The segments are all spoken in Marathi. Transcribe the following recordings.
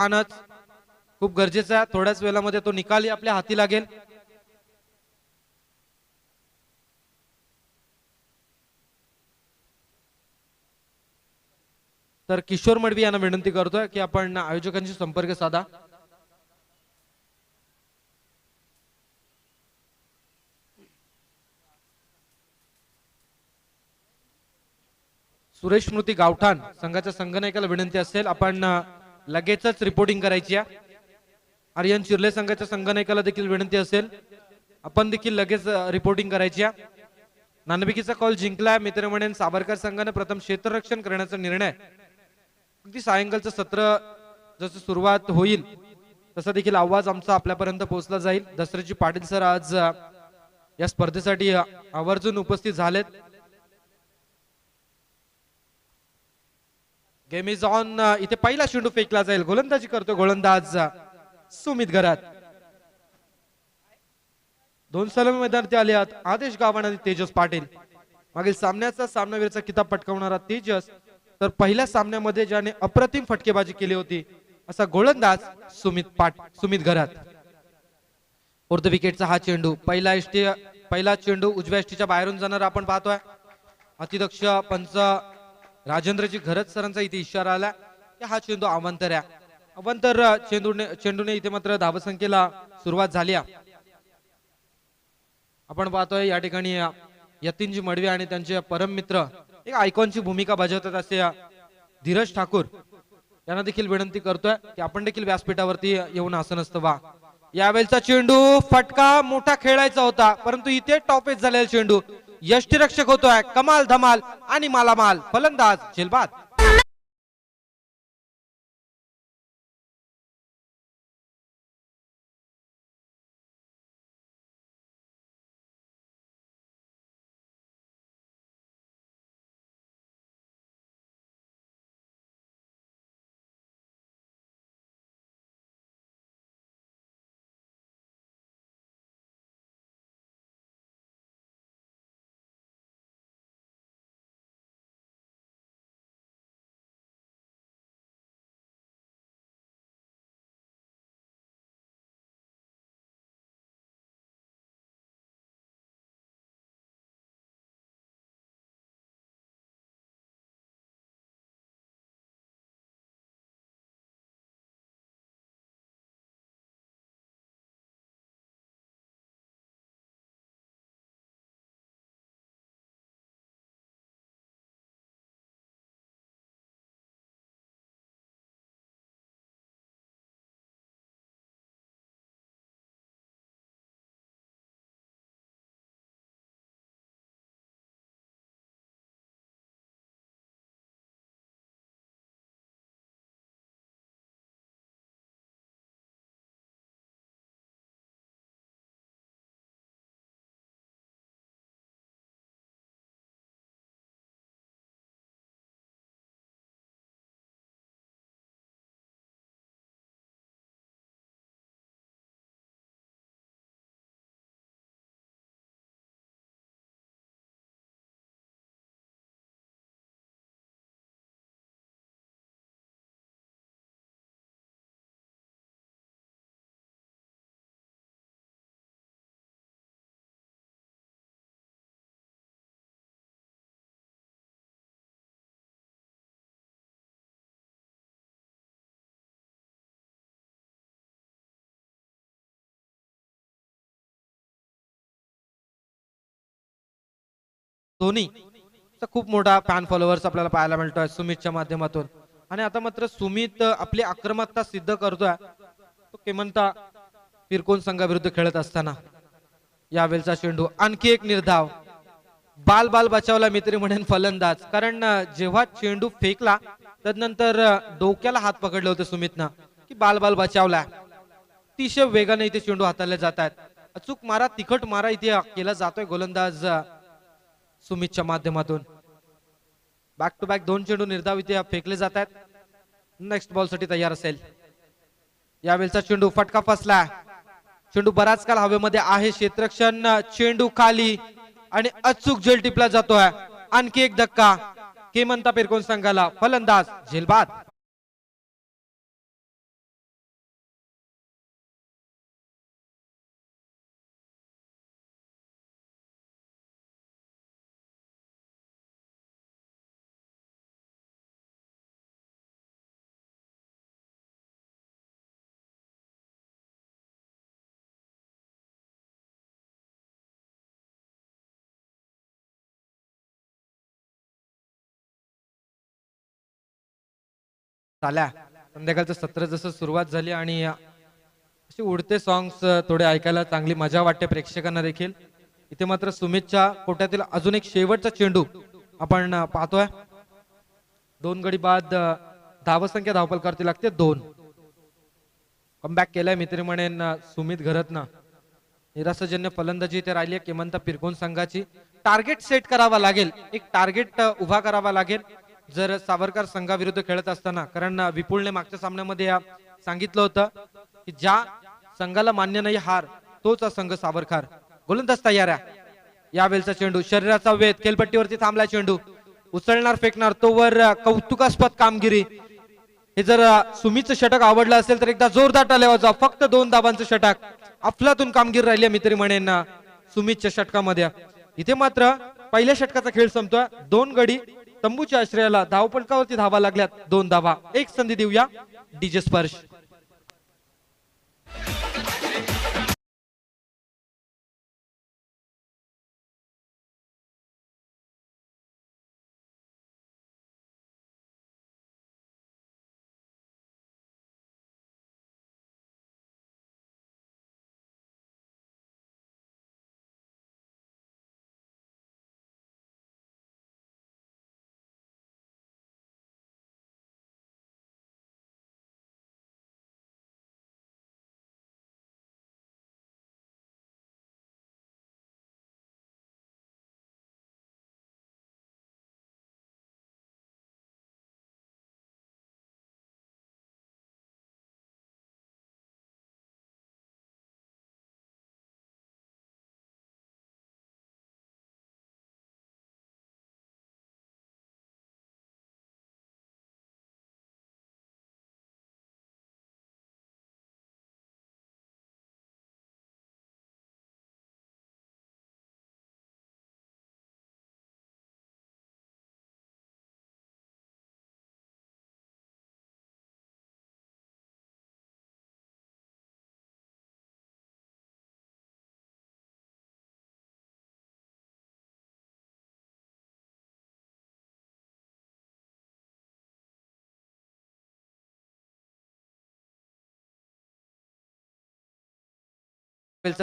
छानच, खूप गरजेचं आहे. थोड्याच वेळामध्ये तो निकाली आपल्या हाती लागेल. तर किशोर मडवी यांना विनंती करतोय की आपण आयोजकांशी संपर्क साधा. सुरेश स्मृती गावठाण संघाच्या संघनायकाला विनंती असेल आपण लगेचच रिपोर्टिंग करायची आहे. आर्यन चिर्ले संघाच्या संघनायकाला देखील विनंती असेल आपण देखील लगेच रिपोर्टिंग करायची आहे. नाणेफेकीचा कॉल जिंकलाय. मित्र म्हणेन सावरकर संघाने प्रथम क्षेत्ररक्षण करण्याचा निर्णय. अगदी सायंकाळचं सत्र जसं सुरुवात होईल तसा देखील आवाज आमचा आपल्यापर्यंत पोहोचला जाईल. दसऱ्याची पाटील सर आज या स्पर्धेसाठी आवर्जून उपस्थित झालेत. Game is on. इथे पहिला चेंडू फेकला जाईल. गोलंदाजी करतो गोलंदाज सुमित घरात. दोन सलमी मैदानात आले आहेत आदेश गावण आणि तेजस पाटील. मागील सामन्याचा सामनावीरचा किताब पटकावणारा तेजस, तर पहिल्या सामन्यामध्ये ज्याने अप्रतिम फटकेबाजी केली होती असा गोलंदाज सुमित घरात. फोर्थ विकेटचा हा चेंडू. पहिला चेंडू उजव्या एष्टीच्या बाहेरून जाणार आपण पाहतोय. अतिदक्ष पंच राजेंद्रजी घरत सरांचा इथे इशारा आला की हा चेंडू अवांतर आहे. अवांतर चेंडूने इथे मात्र धावसंख्येला सुरुवात झाली. आपण पाहतोय या ठिकाणी यतीनजी मडवी आणि त्यांचे परम मित्र एक आयकॉनची भूमिका बजावतात असे धीरज ठाकूर यांना देखील विनंती करतोय की आपण देखील व्यासपीठावरती येऊन आसनस्थ व्हा. यावेळचा चेंडू फटका मोठा खेळायचा होता परंतु इथे टॉपेज झालेला चेंडू. यष्टीरक्षक होतोय कमाल धमाल आणि मालामाल. फलंदाज झेलबाद. धोनी खूप मोठा फॅन फॉलोअर्स आपल्याला पाहायला मिळतोय सुमितच्या माध्यमातून. आणि आता मात्र सुमित आपली आक्रमकता सिद्ध करतोय. तो केमंता फिरकोन संघाविरुद्ध खेळत असताना यावेळचा चेंडू आणखी एक निर्धाव. बाल बाल बचावला मित्र म्हणेन फलंदाज. कारण जेव्हा चेंडू फेकला तदनंतर डोक्याला हात पकडले होते सुमितनं की बाल बाल बचावला. अतिशय वेगाने इथे चेंडू हाताळले जात आहेत. अचूक मारा तिखट मारा इथे केला जातोय गोलंदाज सुमितच्या माध्यमातून. बॅक टू बॅक दोन चेंडू निर्धाव इथे फेकले जात आहेत. नेक्स्ट बॉल साठी तयार असेल. यावेळचा चेंडू फटका फसला. चेंडू बराच काळ हवेमध्ये आहे. क्षेत्ररक्षण चेंडू खाली आणि अचूक झेल टिपला जातोय. आणखी एक धक्का केमंता फिरकोन संघाला. फलंदाज झेलबाद. झाल्या. संध्याकाळचं सत्र जसं सुरुवात झाली आणि असे उडते सॉंग्स थोडे ऐकायला चांगली मजा वाटते प्रेक्षकांना देखील. इथे मात्र सुमितच्या कोट्यातील अजून एक शेवटचा चेंडू आपण पाहतोय. 2 गडी बाद धावसंख्या धावपलकारती लागते 2. कमबॅक केलाय मित्र म्हणेन सुमित घरतनं. निराशाजन्य फलंदाजी इथे राहिली आहे केमंता पिरकोन संघाची. टार्गेट सेट करावा लागेल, एक टार्गेट उभा करावा लागेल जर सावरकर संघाविरुद्ध खेळत असताना. कारण विपुलने मागच्या सामन्यामध्ये सांगितलं होतं की ज्या संघाला मान्य नाही हार तोच संघ सावरकर. गोलंदाज तयार आहे. यावेळचा चेंडू शरीराचा वेध, खेळपट्टीवरती थांबला चेंडू, उचलणार फेकणार तोवर कौतुकास्पद कामगिरी. हे जर सुमितचं षटक आवडलं असेल तर एकदा जोरदार टाळ्या वाजवा. फक्त 2 धाबांचं षटक, अफलातून कामगिरी राहिली मी तरी म्हणेन सुमितच्या षटकामध्ये. इथे मात्र पहिल्या षटकाचा खेळ संपतोय. 2 गडी तंबूच्या आश्रयाला धावपलकावरती धावा लागल्यात 2 धावा. एक संधी देऊया डीजे स्पर्श.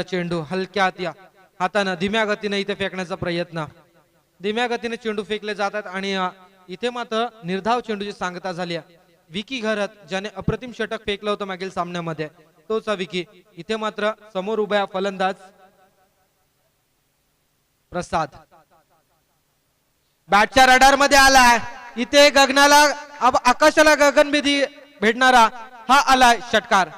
चेंडू हलक्या हातानं धीम्या गतीने इथे फेकण्याचा प्रयत्न. धीम्या गतीने चेंडू फेकले जातात आणि इथे मात्र निर्धाव चेंडूची सांगता झाली आहे. विकी घरत ज्याने अप्रतिम षटक फेकलं होतं मागील सामन्यामध्ये तोच विकी. इथे मात्र समोर उभ्या फलंदाज प्रसाद. बॅटच्या रडार मध्ये आलाय. इथे गगनाला आकाशाला गगनभेदी भेटणारा हा आलाय षटकार.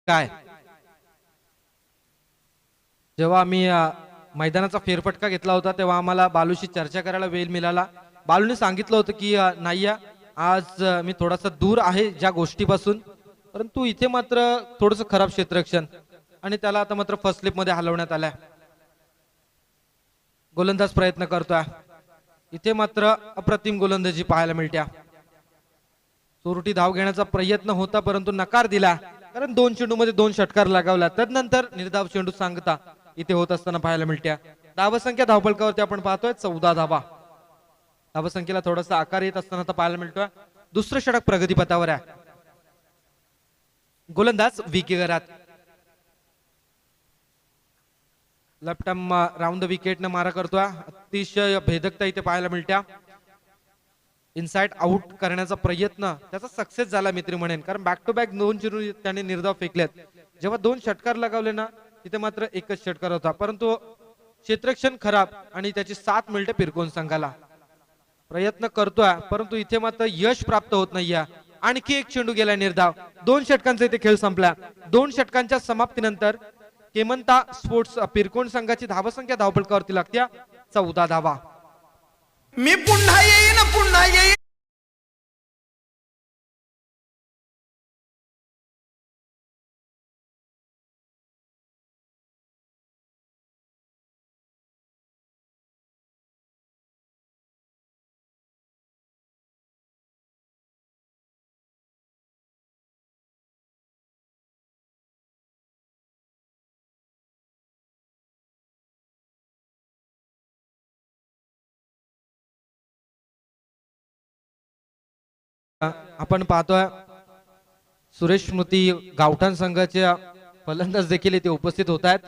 काय जेव्हा आम्ही मैदानाचा फेरफटका घेतला होता तेव्हा आम्हाला बालूशी चर्चा करायला वेळ मिळाला. बालूने सांगितलं होतं की नाही आज मी थोडासा दूर आहे ज्या गोष्टीपासून, परंतु इथे मात्र थोडस खराब क्षेत्ररक्षण आणि त्याला आता मात्र फर्स्ट स्लिप मध्ये हलवण्यात आलाय. गोलंदाज प्रयत्न करतोय. इथे मात्र अप्रतिम गोलंदाजी पाहायला मिळत्या. चोरटी धाव घेण्याचा प्रयत्न होता परंतु नकार दिला. कारण 2 चेंडूमध्ये 2 षटकार लगावला. तदनंतर निर्धाव चेंडू सांगता इथे होत असताना पाहायला मिळत्या. धावसंख्या धावफलकावरती आपण पाहतोय 14 धावा. धावसंख्येला थोडासा आकार येत असताना आता पाहायला मिळतोय. दुसरं षटक प्रगतीपथावर आहे. गोलंदाज विकी घरात. Left arm round the wicket न मारा करतोय. अतिशय भेदकता इथे पाहायला मिळत्या. इनसाइड आउट करण्याचा प्रयत्न त्याचा सक्सेस झाला मित्र म्हणेन, कारण बॅक टू बॅक 2 चेंडू त्याने निर्धाव फेकलेत. जेव्हा 2 षटकार लगावले ना तिथे मात्र एकच षटकार होता, परंतु क्षेत्रक्षण खराब आणि त्याची 7 मिनिटे पिरकोन संघाला. प्रयत्न करतोय परंतु इथे मात्र यश प्राप्त होत नाहीये. आणखी एक चेंडू गेला निर्धाव. 2 षटकांचा इथे खेळ संपला. 2 षटकांच्या समाप्तीनंतर केमंता स्पोर्ट्स पिरकोन संघाची धावसंख्या धावफलकावरती लागते 14 धावा. मी पुन्हा येईन, पुन्हा येईन. आपण पाहतोय सुरेश स्मृती गावठाण संघाच्या फलंदाज देखील इथे उपस्थित होत आहेत.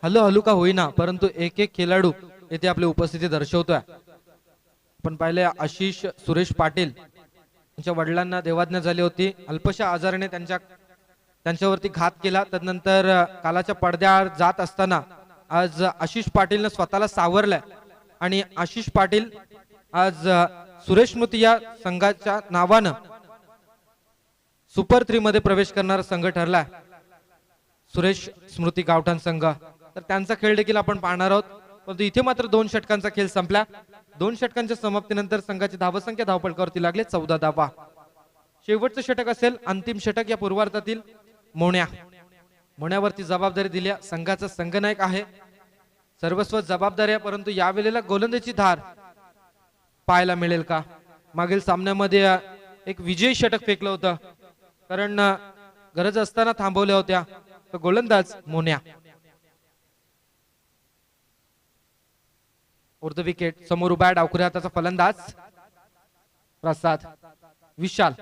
हलू हलू का होईना परंतु एक एक खेळाडू येथे आपली उपस्थिती दर्शवतोय. आपण पाहिले आशिष सुरेश पाटील त्यांच्या वडिलांना देवाज्ञा झाली होती. अल्पशा आजाराने त्यांच्यावरती घात केला. तदनंतर कालाच्या पडद्याआड जात असताना आज आशिष पाटीलने स्वतःला सावरलंय आणि आशिष पाटील आज सुरेश स्मृती या संघाच्या नावानं सुपर 3 मध्ये प्रवेश करणारा संघ ठरलाय सुरेश स्मृती गावठाण संघ. तर त्यांचा खेळ देखील आपण पाहणार आहोत, परंतु इथे मात्र 2 षटकांचा खेळ संपला. 2 षटकांच्या समाप्तीनंतर संघाची धावसंख्या धावफलकावरती लागले 14 धावा. शेवटचं षटक असेल अंतिम षटक या पूर्वार्धातील. मोण्यावरती जबाबदारी दिल्या. संघाचा संघनायक आहे, सर्वस्व जबाबदारी आहे, परंतु यावेळेला गोलंदाजी धार पाहायला मिळेल का? मागील सामन्यामध्ये एक विजयी षटक फेकलं होतं, कारण गरज असताना थांबवल्या होत्या. तर गोलंदाज मोन्या. उर्ध विकेट समोर उभा डावखुऱ्या हाताचा फलंदाज प्रसाद विशाल.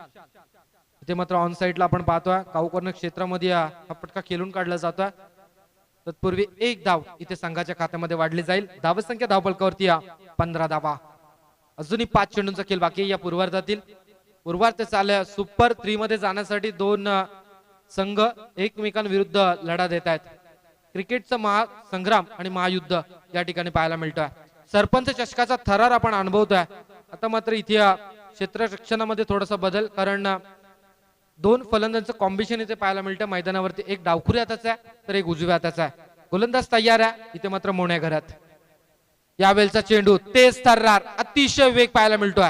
इथे मात्र ऑन साइडला आपण पाहतोय काऊकॉर्नर क्षेत्रामध्ये हा फटका खेळून काढला जातोय. तत्पूर्वी एक धाव इथे संघाच्या खात्यामध्ये वाढली जाईल. धावसंख्या धावफलकावरती 15 धावा. अजूनही 5 चेंडूंचा खेळ बाकी या पूर्वार्धातील. पूर्वार्ध चालल्या सुपर 3 मध्ये जाण्यासाठी 2 संघ एकमेकांविरुद्ध लढा देत आहेत. क्रिकेटचा महासंग्राम आणि महायुद्ध या ठिकाणी पाहायला मिळतोय. सरपंच चषकाचा थरार आपण अनुभवतोय. आता मात्र इथे क्षेत्ररक्षणामध्ये थोडासा बदल, कारण 2 फलंदाजांचं कॉम्बिनेशन इथे पाहायला मिळतं मैदानावरती. एक डावखुऱ्या हाताचा आहे तर एक उजव्या हाताचा आहे. गोलंदाज तयार आहे. इथे मात्र मोन्या घरात. यावेळचा चेंडू तेज थरार, अतिशय वेग पाहायला मिळतोय.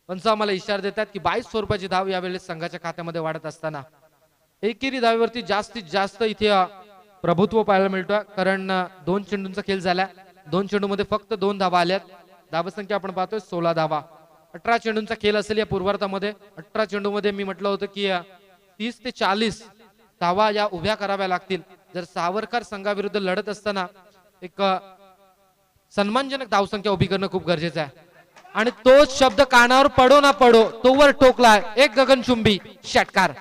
पंच आम्हाला इशारा देतात की 22 स्वरूपाची धाव यावेळेस संघाच्या खात्यामध्ये वाढत असताना एकेरी धावेवरती जास्तीत जास्त इथे प्रभुत्व पाहायला मिळतोय, कारण 2 चेंडूंचा खेळ झाला. 2 चेंडूमध्ये फक्त 2 धावा आल्यात. धावसंख्या आपण पाहतोय 16 धावा. 18 चेंडूंचा खेळ असेल या पूर्वार्धामध्ये. 18 चेंडूमध्ये मी म्हटलं होतं की 30 ते 40 धावा या उभ्या कराव्या लागतील. जर सावरकर संघाविरुद्ध लढत असताना एक सन्मानजनक धावसंख्या उभी करणं खूप गरजेचं आहे. आणि तोच शब्द कानावर पडो ना पडो तोवर टोकलाय एक गगनचुंबी षटकार.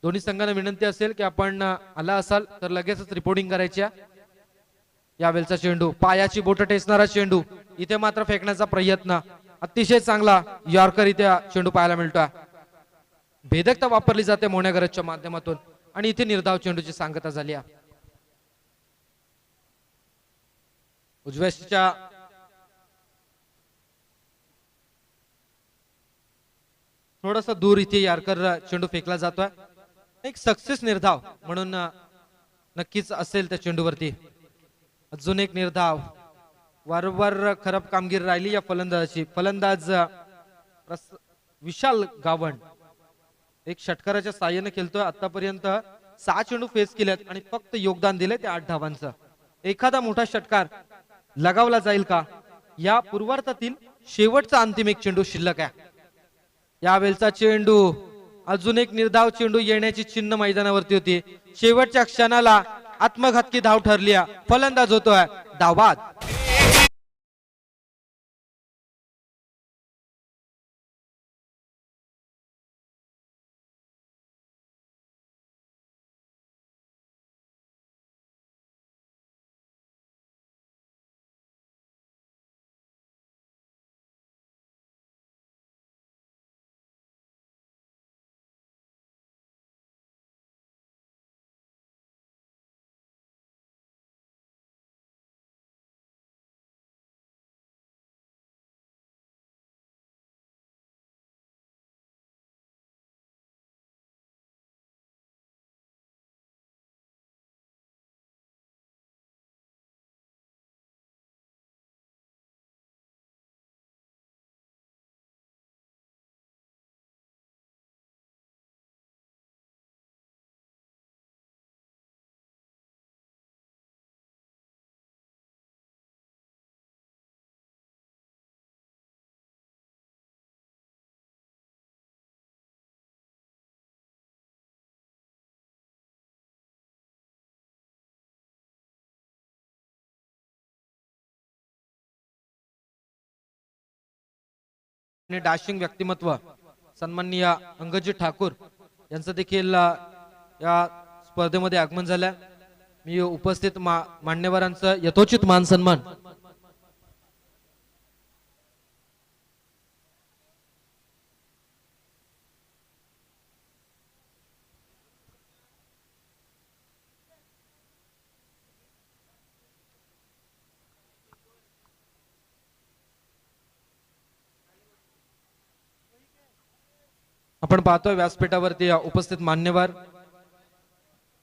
दोन्ही संघांना विनंती असेल की आपण आला असाल तर लगेचच रिपोर्टिंग करायची आहे. यावेळचा चेंडू पायाची बोट टेचणारा चेंडू, इथे मात्र फेकण्याचा प्रयत्न, अतिशय चांगला यॉर्कर इथे चेंडू पाहायला मिळतोय. भेदकता वापरली जाते मोन्यागरजच्या माध्यमातून आणि इथे निर्धाव चेंडूची सांगता झाली आहे. उजव्याच्या थोडासा दूर इथे यॉर्कर चेंडू फेकला जातोय. एक सक्सेस निर्धाव म्हणून नक्कीच असेल त्या चेंडूवरती. अजून एक निर्धाव, वारंवार खराब कामगिरी राहिली या फलंदाजाची. फलंदाज विशाल गावंड एक षटकाराच्या साह्याने खेळतोय. आतापर्यंत 6 चेंडू फेस केलेत आणि फक्त योगदान दिले ते 8 धावांचं. एखादा मोठा षटकार लगावला जाईल का? या पूर्वार्धातील शेवटचा अंतिम एक चेंडू शिल्लक आहे. यावेळचा चेंडू अजून एक निर्धाव चेंडू येण्याची चिन्ह मैदानावरती होती. शेवटच्या क्षणाला आत्मघातकी धाव ठरली. फलंदाज होतोय धावबाद. डॅशिंग व्यक्तिमत्व सन्माननीय अंगजी ठाकूर यांचं देखील या स्पर्धेमध्ये आगमन झालं. मी उपस्थित मान्यवरांचं यथोचित मान सन्मान. आपण पाहतोय व्यासपीठावरती उपस्थित मान्यवर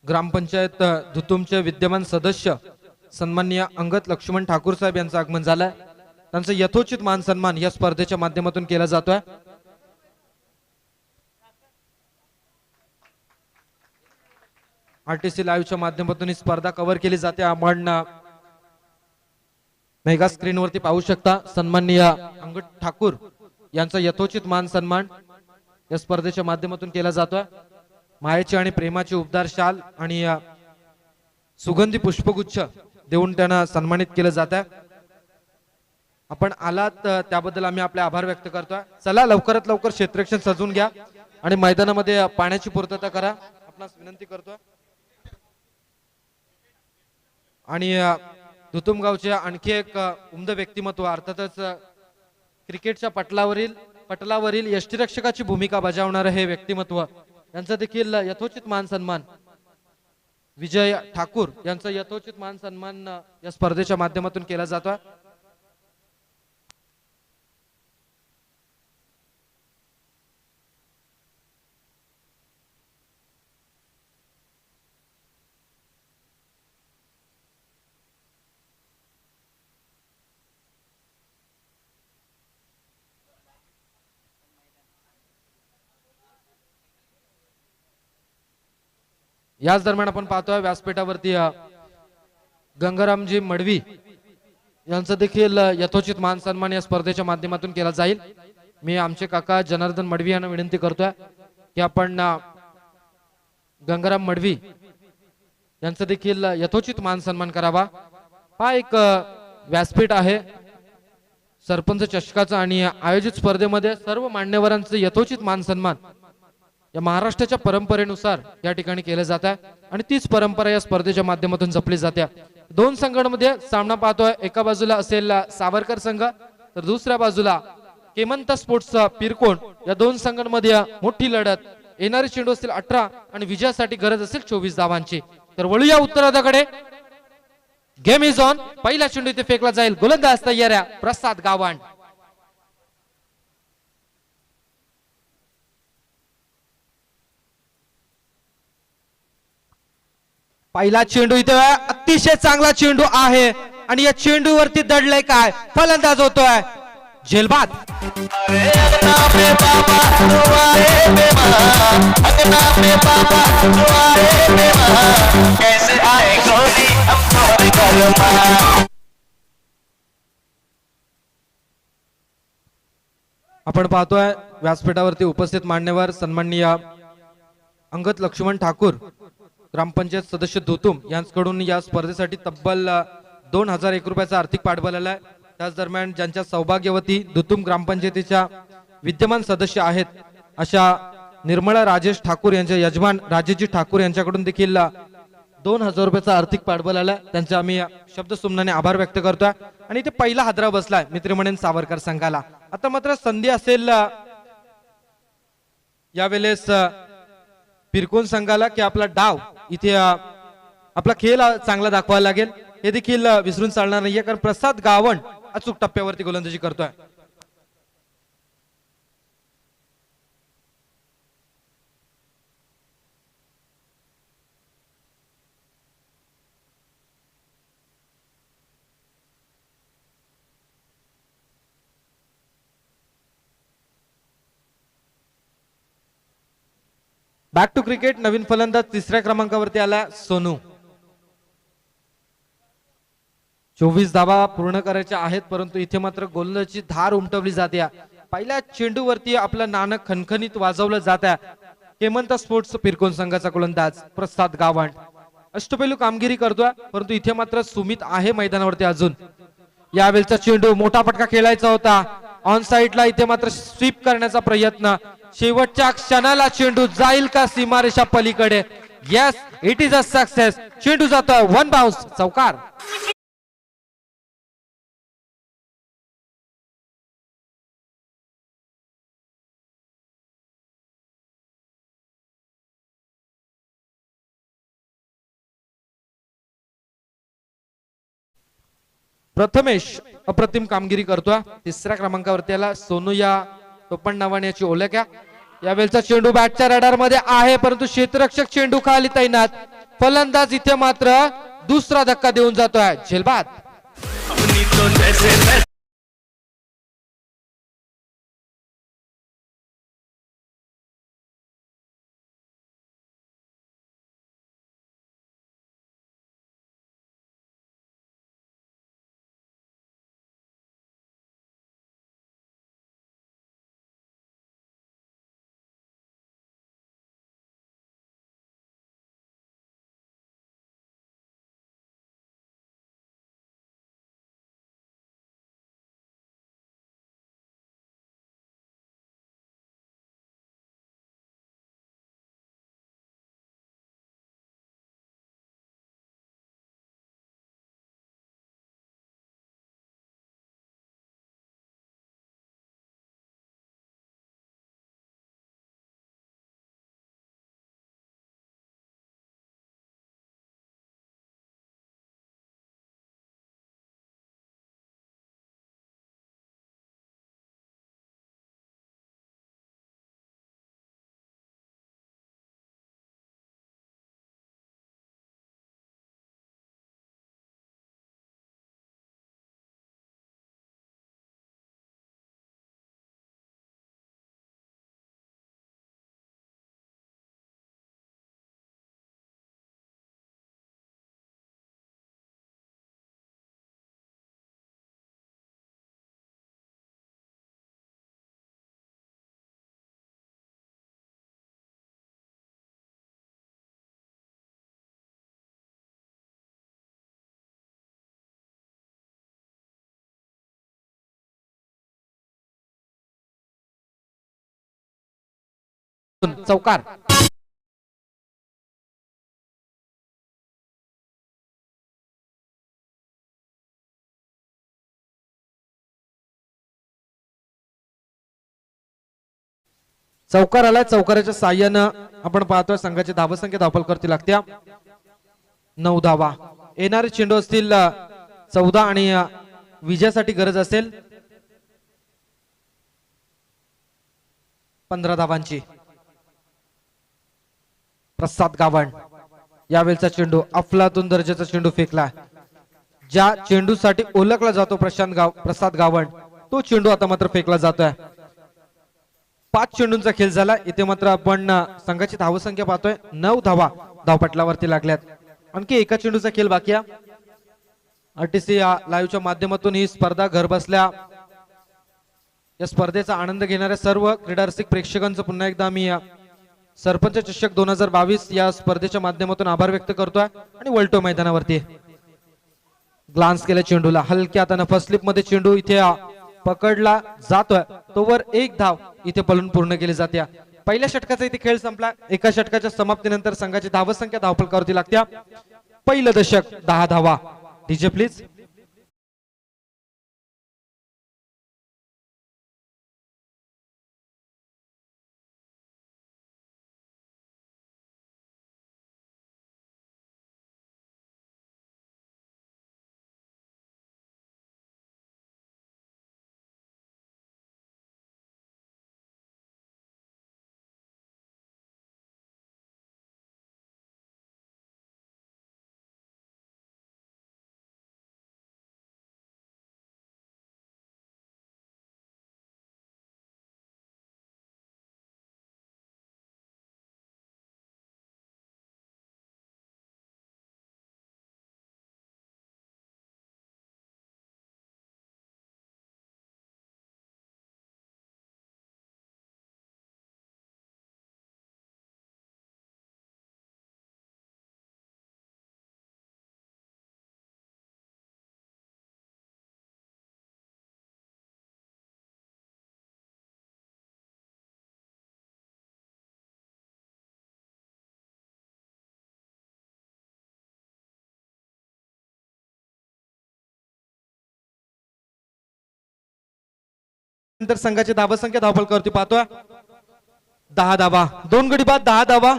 ग्रामपंचायत धुतुमचे विद्यमान सदस्य सन्माननीय अंगद लक्ष्मण ठाकूर साहेब यांचं आगमन झालंय. त्यांचं यथोचित मान सन्मान या स्पर्धेच्या माध्यमातून केला जातोय. आरटीसी लाईव्हच्या माध्यमातून ही स्पर्धा कव्हर केली जाते. आपण मेगा स्क्रीनवरती पाहू शकता सन्माननीय अंगद ठाकूर यांचा यथोचित मान सन्मान या स्पर्धेच्या माध्यमातून केला जातोय. मायेची आणि प्रेमाची उबदार शाल आणि सुगंधी पुष्पगुच्छ देऊन त्यांना सन्मानित केलं जात आहे. आपण आलात त्याबद्दल आम्ही आपले आभार व्यक्त करतोय. चला लवकरात लवकर क्षेत्ररक्षण सजवून घ्या आणि मैदानामध्ये पाण्याची पूर्तता करा आपणास विनंती करतोय. आणि धुतुम गावचे आणखी एक उमद व्यक्तिमत्व अर्थातच क्रिकेटच्या पटलावरील यष्टीरक्षकाची भूमिका बजावणारे हे व्यक्तिमत्व यांचा देखील यथोचित मान सन्मान विजय ठाकूर यांचा यथोचित मान सन्मान या स्पर्धेच्या माध्यमातून केला जातो. याच दरम्यान आपण पाहतोय व्यासपीठावरती गंगारामजी मडवी यांचा देखील यथोचित मान सन्मान या स्पर्धेच्या माध्यमातून केला जाईल. मी आमचे काका जनार्दन मडवी यांना विनंती करतोय की आपण गंगाराम मडवी यांचा देखील यथोचित मान सन्मान करावा. हा एक व्यासपीठ आहे सरपंच चषकाचा आणि आयोजित स्पर्धेमध्ये सर्व मान्यवरांचे यथोचित मान सन्मान या महाराष्ट्राच्या परंपरेनुसार या ठिकाणी केलं जात आहे आणि तीच परंपरा या स्पर्धेच्या माध्यमातून जपली जाते. दोन संघांमध्ये सामना पाहतोय. एका बाजूला असेल सावरकर संघ तर दुसऱ्या बाजूला केमंता स्पोर्ट्सचा पिरकोण. या दोन संघांमध्ये मोठी लढत. येणारे चेंडू असतील 18 आणि विजयासाठी गरज असेल 24 धावांची. तर वळूया उत्तरार्धाकडे. Game is on. पहिला चेंडू इथे फेकला जाईल. गोलंदाज तयार आहे प्रसाद गावंड. पहिला चेंडू इथे अतिशय चांगला चेंडू आहे आणि या चेंडूवरती दडलंय काय फलंदाज होतोय झेलबाद. आपण पाहतोय व्यासपीठावरती उपस्थित मान्यवर सन्माननीय अंगद लक्ष्मण ठाकूर ग्रामपंचायत सदस्य धुतुम यांच्याकडून या स्पर्धेसाठी तब्बल 2001 रुपयाचा आर्थिक पाठबळ आलाय. त्याच दरम्यान ज्यांच्या सौभाग्यवती धुतुम ग्रामपंचायतीच्या विद्यमान सदस्य आहेत अशा निर्मला राजेश ठाकूर यांचे यजमान राजेशजी ठाकूर यांच्याकडून देखील 2000 रुपयाचा आर्थिक पाठबळ आलाय. त्यांचा आम्ही शब्दसुमनाने आभार व्यक्त करतोय. आणि इथे पहिला हादरा बसलाय मित्र म्हणेन सावरकर संघाला. आता मात्र संधी असेल यावेळेस पिरकोन संघाला की आपला डाव इथे आपला खेळ चांगला दाखवायला लागेल. हे देखील विसरून चालणार नाहीये कारण प्रसाद गावंड अचूक टप्प्यावरती गोलंदाजी करतोय. Back to cricket. नवीन फलंदाज तिसऱ्या क्रमांकावरती आला सोनू. 24 धावा पूर्ण करायच्या आहेत परंतु इथे मात्र गोलंदाजीची धार उमटवली जाते. पहिल्या चेंडूवरती आपलं नाणं खणखणीत वाजवलं जात आहे. केमंता स्पोर्ट्स पिरकोन संघाचा गोलंदाज प्रसाद गावंड अष्टपैलू कामगिरी करतोय परंतु इथे मात्र सुमित आहे मैदानावरती अजून. यावेळचा चेंडू मोठा फटका खेळायचा होता ऑन साइडला. इथे मात्र स्वीप करण्याचा प्रयत्न. शेवटच्या क्षणाला चेंडू जाईल का सीमारेषा पलीकडे. Yes it is a success. चेंडू जातोय वन बाउन्स चौकार. प्रथमेश अप्रतिम कामगिरी करतोय. तिसऱ्या क्रमांकावरती आला सोनू या टोपण नावाने याची ओळख आहे. यावेळचा चेंडू बॅटच्या रडार मध्ये आहे परंतु क्षेत्ररक्षक चेंडू खाली तैनात. फलंदाज इथे मात्र दुसरा धक्का देऊन जातोय झेलबाद. चौकार. चौकार आलाय. चौकाराच्या साह्यानं आपण पाहतोय संघाची धावसंख्या धावफल करती लागत्या 9 धावा. येणारे चेंडू असतील 14 आणि विजयासाठी गरज असेल 15 धावांची. प्रसाद गावण यावेळचा चेंडू अफलातून दर्जाचा चेंडू फेकला. ज्या चेंडूसाठी ओळखला जातो प्रसाद गावण तो चेंडू आता मात्र फेकला जातोय. 5 चेंडूंचा खेळ झाला. इथे मात्र आपण संघाची धावसंख्या पाहतोय 9 धावा धावपटलावरती लागल्यात. आणखी एका चेंडूचा खेळ बाकी आहे. आरटीसी लाईव्हच्या माध्यमातून ही स्पर्धा घर बसल्या या स्पर्धेचा आनंद घेणाऱ्या सर्व क्रीडा रसिक प्रेक्षकांचं पुन्हा एकदा मी सरपंच चषक 2022 या स्पर्धेच्या माध्यमातून आभार व्यक्त करतोय. आणि वलटो मैदानावरती ग्लान्स केल्या चेंडूला हलक्या हाताने फर्स्ट स्लिप मध्ये चेंडू इथे पकडला जातोय. तोवर एक धाव इथे पळून पूर्ण केली जाते. पहिल्या षटकाचा इथे खेळ संपला. एका षटकाच्या समाप्तीनंतर संघाची धावसंख्या धावफलकावरती लागत्या. पहिलं दशक 10 धावा. DJ please. नंतर संघाची धावसंख्या धावफलकावरती पाहतोय 10 धावा. 2 गडी बाद 10 धावा.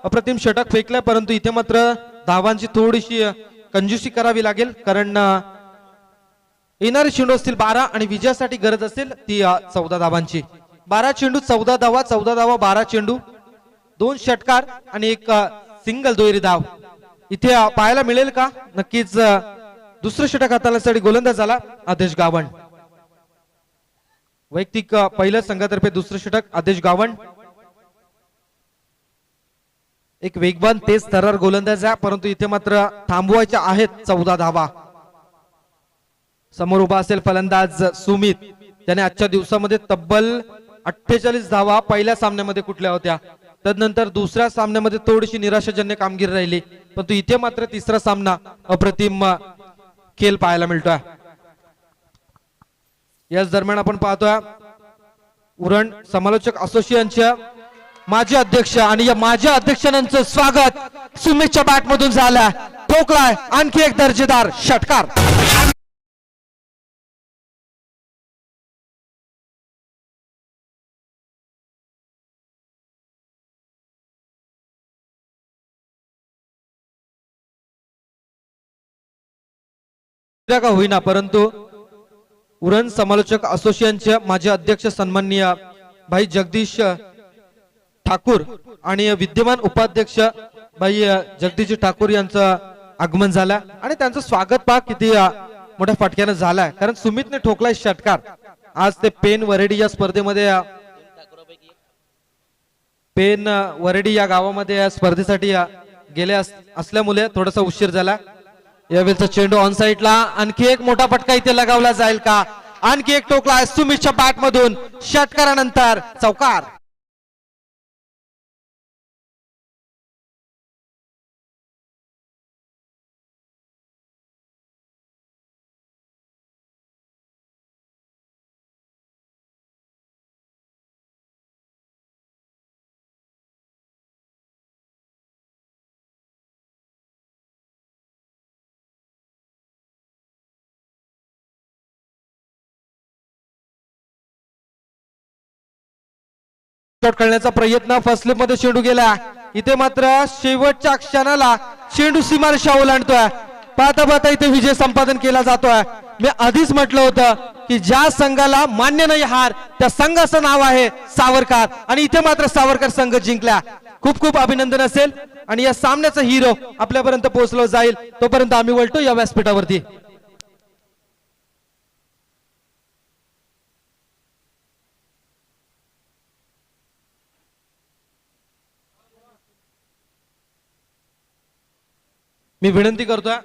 अप्रतिम षटक फेकलाय परंतु इथे मात्र धावांची थोडीशी कंजूसी करावी लागेल कारण येणारे चेंडू असतील 12 आणि विजयासाठी गरज असेल ती 14 धावांची. 12 चेंडू 14 धावा. 14 धावा 12 चेंडू 2 षटकार आणि एक सिंगल दुहेरी धाव इथे पाहायला मिळेल का? नक्कीच दुसरं षटक हाताळण्यासाठी गोलंदाज झाला आदेश गावण. वैयक्तिक पहिलं संघातर्फे दुसरं षटक आदेश गावण. एक वेगवान तेज तरार गोलंदाज आहे परंतु इथे मात्र थांबवायच्या आहेत 14 धावा. समोर उभा असेल फलंदाज सुमित. त्याने आजच्या दिवसामध्ये तब्बल 48 धावा पहिल्या सामन्यामध्ये कुठल्या होत्या. तदनंतर दुसऱ्या सामन्यामध्ये थोडीशी निराशाजन्य कामगिरी राहिली परंतु इथे मात्र तिसरा सामना अप्रतिम खेळ पाहायला मिळतोय. याच दरम्यान आपण पाहतोय उरण समालोचक असोसिएशनच्या माजी अध्यक्ष आणि या माजी अध्यक्षांचं स्वागत सुमितच्या बॅट मधून झालं. ठोकलाय आणखी एक दर्जेदार षटकार. का होईना परंतु उरण समालोचक असोसिएशनचे माजी अध्यक्ष सन्माननीय भाई जगदीश ठाकूर आणि विद्यमान उपाध्यक्ष भाई जगदीश ठाकूर यांचं आगमन झालं आणि त्यांचं स्वागत पहा किती मोठ्या फटक्यानं झालाय कारण सुमितने ठोकलाय षटकार. आज ते पेन वरेडी या स्पर्धेमध्ये पेन वरेडी या गावामध्ये या स्पर्धेसाठी गेले असल्यामुळे थोडासा उशीर झाला. यावेळेचा चेंडू ऑन साइडला आणखी एक मोठा फटका इथे लगावला जाईल का? आणखी एक टोकला सुमितच्या बॅट मधून षटकारानंतर चौकार. शॉट खेळण्याचा प्रयत्न फर्स्ट स्लिप मध्ये चेंडू गेला इथे मात्र शेवटच्या क्षणाला चेंडू सीमारेषा ओलांडतोय पाहता पाहता इथे विजय संपादन केला जातोय मी आधीच म्हटलं होतं की ज्या संघाला मान्य नाही हार त्या संघाचं नाव आहे सावरकर आणि इथे मात्र सावरकर संघ जिंकला खूप खूप अभिनंदन असेल आणि या सामन्याचा हिरो आपल्यापर्यंत पोहोचलो जाईल तोपर्यंत आम्ही वळतो या व्यासपीठावरती मी विनंती करतोय